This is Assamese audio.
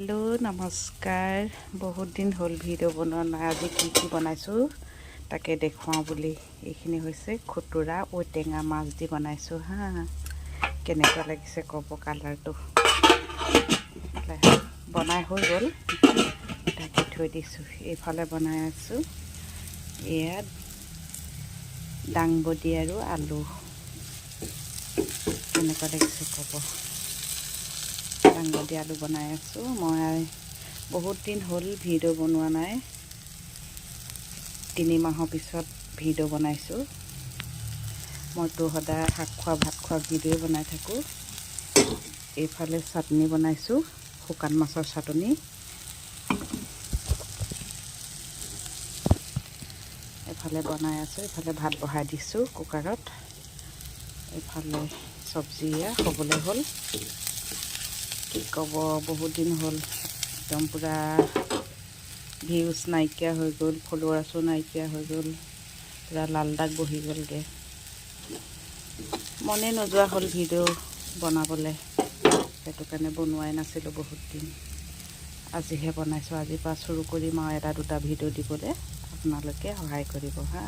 হেল্ল' নমস্কাৰ। বহুত দিন হ'ল ভিডিঅ' বনোৱা নাই। আজি কি বনাইছোঁ তাকে দেখুৱাওঁ বুলি এইখিনি হৈছে খুতুৰা ঔটেঙা মাছ দি বনাইছোঁ হা। কেনেকুৱা লাগিছে ক'ব। কালাৰটো বনাই হৈ গ'ল, ঢাকি থৈ দিছোঁ। এইফালে বনাই আছোঁ ইয়াত দাংবডি আৰু আলু। কেনেকুৱা লাগিছে ক'ব। দাংবডি আলু বনাই আছোঁ। মই বহুত দিন হ'ল ভিডিঅ' বনোৱা নাই। 3 মাহৰ পিছত ভিডিঅ' বনাইছোঁ। মইতো সদায় শাক খোৱা ভাত খোৱা ভিডিঅ' বনাই থাকোঁ। এইফালে চাটনি বনাইছোঁ, শুকান মাছৰ চাটনি। এফালে বনাই আছোঁ, এইফালে ভাত বহাই দিছোঁ কুকাৰত। এইফালে চব্জি হ'বলৈ হ'ল। কি ক'ব, বহুত দিন হ'ল একদম পূৰা ভিউজ নাইকিয়া হৈ গ'ল, ফলোৱাৰ্ছো নাইকিয়া হৈ গ'ল, পূৰা লাল দাগ বহি গ'লগৈ। মনে নোযোৱা হ'ল ভিডিঅ' বনাবলৈ, সেইটো কাৰণে বনোৱাই নাছিলোঁ বহুত দিন। আজিহে বনাইছোঁ। আজিৰ পৰা চুৰু কৰিম আৰু এটা দুটা ভিডিঅ' দিবলৈ। আপোনালোকে সহায় কৰিব হা।